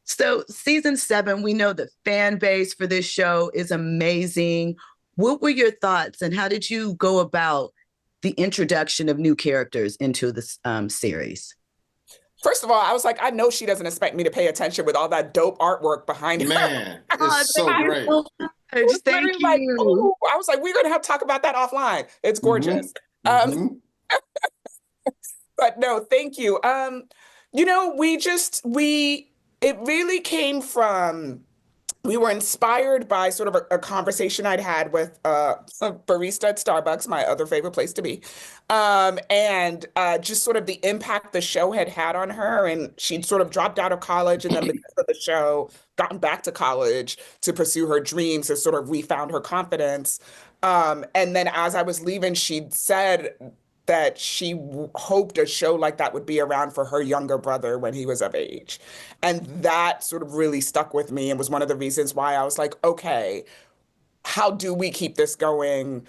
So season 7, we know the fan base for this show is amazing. What were your thoughts and how did you go about the introduction of new characters into this series? First of all, I was like, I know she doesn't expect me to pay attention with all that dope artwork behind her. Man, it's Oh, thank so you great. so I much. was Thank literally like, you. oh, I was like, we're gonna have to talk about that offline. It's Hmm. gorgeous. Um, Hmm. but no, thank you. We it really came from we were inspired by sort of a conversation I'd had with a barista at Starbucks, my other favorite place to be, and just sort of the impact the show had had on her. And she'd sort of dropped out of college, and then because of the show, gotten back to college to pursue her dreams, and sort of refound her confidence. And then as I was leaving, she'd said that she hoped a show like that would be around for her younger brother when he was of age. And that sort of really stuck with me and was one of the reasons why I was like, okay, how do we keep this going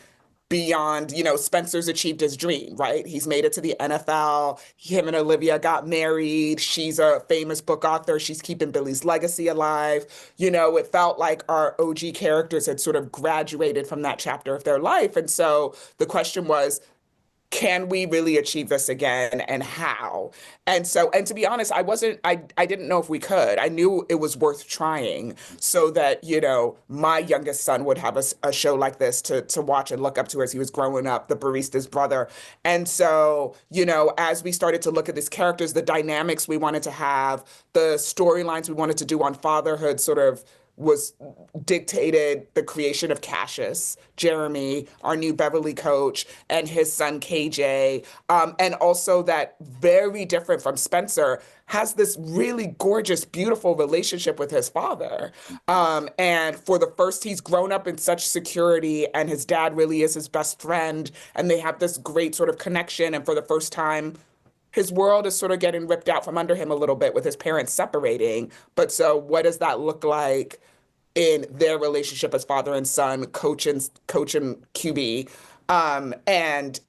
beyond, Spencer's achieved his dream, right? He's made it to the NFL. Him and Olivia got married. She's a famous book author. She's keeping Billy's legacy alive. It felt like our OG characters had sort of graduated from that chapter of their life. And so the question was, can we really achieve this again and how? And to be honest, I didn't know if we could. I knew it was worth trying so that, my youngest son would have a show like this to watch and look up to as he was growing up, the barista's brother. And so, as we started to look at these characters, the dynamics we wanted to have, the storylines we wanted to do on fatherhood sort of was dictated the creation of Cassius, Jeremy, our new Beverly coach, and his son KJ. And also that very different from Spencer, has this really gorgeous, beautiful relationship with his father. And for the first, he's grown up in such security, and his dad really is his best friend. And they have this great sort of connection. And for the first time, his world is sort of getting ripped out from under him a little bit with his parents separating. But so, what does that look like in their relationship as father and son, coach and QB? And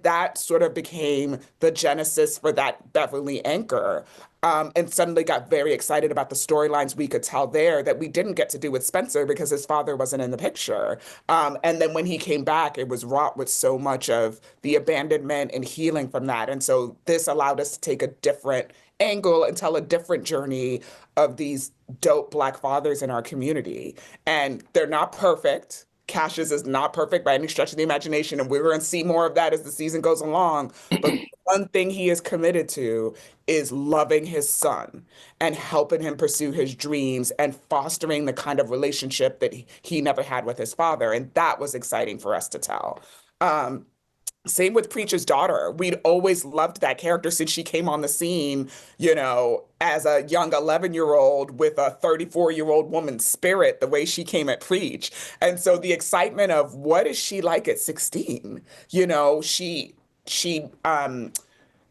that sort of became the genesis for that Beverly anchor. And suddenly got very excited about the storylines we could tell there that we didn't get to do with Spencer because his father wasn't in the picture. And then when he came back, it was wrought with so much of the abandonment and healing from that. And so this allowed us to take a different angle and tell a different journey of these dope Black fathers in our community. And they're not perfect. Cassius is not perfect by any stretch of the imagination, and we're going to see more of that as the season goes along. But one thing he is committed to is loving his son and helping him pursue his dreams and fostering the kind of relationship that he never had with his father. And that was exciting for us to tell. Um, Same with Preacher's daughter. We'd always loved that character since she came on the scene, as a young 11-year-old with a 34-year-old woman's spirit, the way she came at Preach. And so the excitement of what is she like at 16? She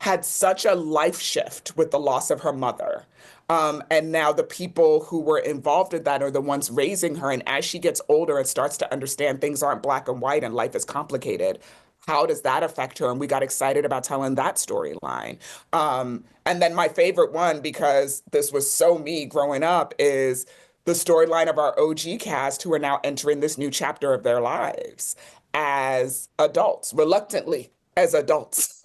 had such a life shift with the loss of her mother. And now the people who were involved in that are the ones raising her. And as she gets older and starts to understand things aren't black and white and life is complicated, how does that affect her? And we got excited about telling that storyline. And then my favorite one, because this was so me growing up, is the storyline of our OG cast who are now entering this new chapter of their lives as adults, reluctantly as adults.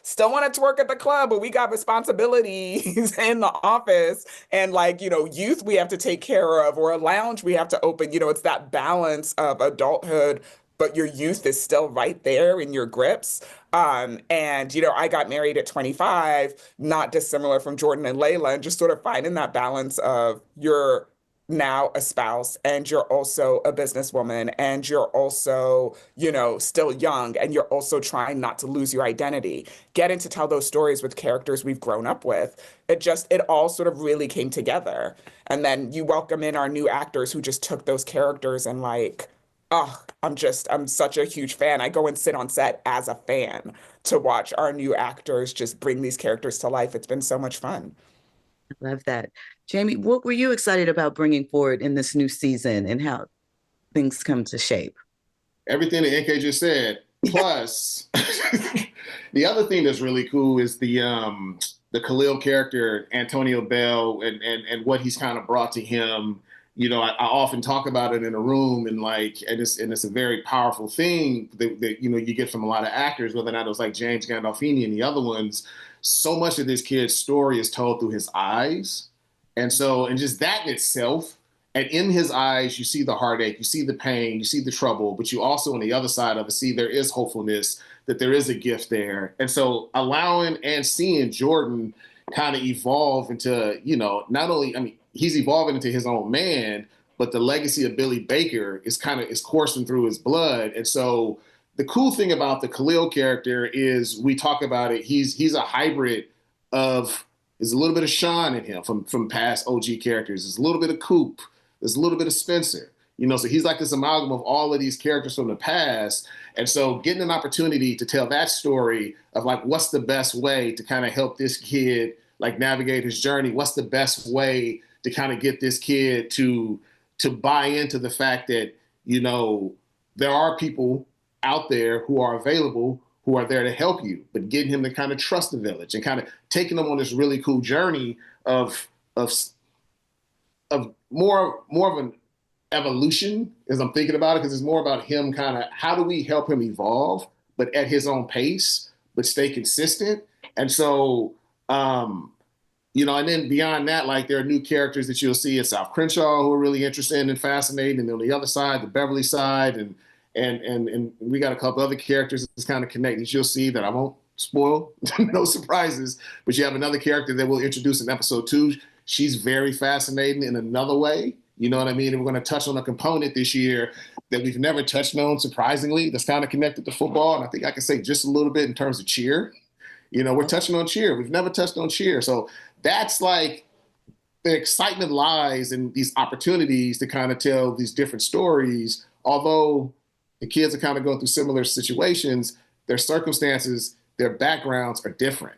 Still want to work at the club, but we got responsibilities in the office and like, youth we have to take care of or a lounge we have to open. It's that balance of adulthood, but your youth is still right there in your grips. And I got married at 25, not dissimilar from Jordan and Layla, and just sort of finding that balance of you're now a spouse and you're also a businesswoman and you're also, still young and you're also trying not to lose your identity. Getting to tell those stories with characters we've grown up with. It all sort of really came together. And then you welcome in our new actors who just took those characters and like, oh, I'm such a huge fan. I go and sit on set as a fan to watch our new actors just bring these characters to life. It's been so much fun. I love that. Jamie, what were you excited about bringing forward in this new season and how things come to shape? Everything that NK just said. Plus, the other thing that's really cool is the Khalil character, Antonio Bell, and what he's kind of brought to him. You know, I often talk about it in a room, and it's a very powerful thing that you know you get from a lot of actors, whether or not it was like James Gandolfini and the other ones. So much of this kid's story is told through his eyes, and just that in itself. And in his eyes, you see the heartache, you see the pain, you see the trouble, but you also on the other side of it see there is hopefulness, that there is a gift there. And so allowing and seeing Jordan kind of evolve into, you know, not only, I mean, he's evolving into his own man, but the legacy of Billy Baker is coursing through his blood. And so the cool thing about the Khalil character is we talk about it, he's a hybrid of, there's a little bit of Sean in him from past OG characters. There's a little bit of Coop. There's a little bit of Spencer, you know, so he's like this amalgam of all of these characters from the past. And so getting an opportunity to tell that story of like, what's the best way to kind of help this kid like navigate his journey? What's the best way to kind of get this kid to buy into the fact that, you know, there are people out there who are available, who are there to help you, but getting him to kind of trust the village and kind of taking them on this really cool journey of more of an evolution as I'm thinking about it, because it's more about him kind of how do we help him evolve, but at his own pace, but stay consistent. And so, you know, and then beyond that, like there are new characters that you'll see at South Crenshaw who are really interesting and fascinating. And on the other side, the Beverly side, and we got a couple other characters that's kind of connected. You'll see that I won't spoil, no surprises, but you have another character that we'll introduce in episode 2. She's very fascinating in another way. You know what I mean? And we're going to touch on a component this year that we've never touched on, surprisingly, that's kind of connected to football. And I think I can say just a little bit in terms of cheer. You know, we're touching on cheer. We've never touched on cheer. So that's like the excitement lies in these opportunities to kind of tell these different stories. Although the kids are kind of going through similar situations, their circumstances, their backgrounds are different.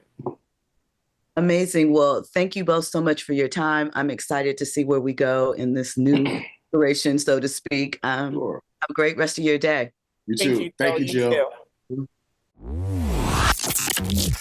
Amazing. Well, thank you both so much for your time. I'm excited to see where we go in this new iteration, so to speak. Sure. Have a great rest of your day. You too. Thank you, Jill. You too.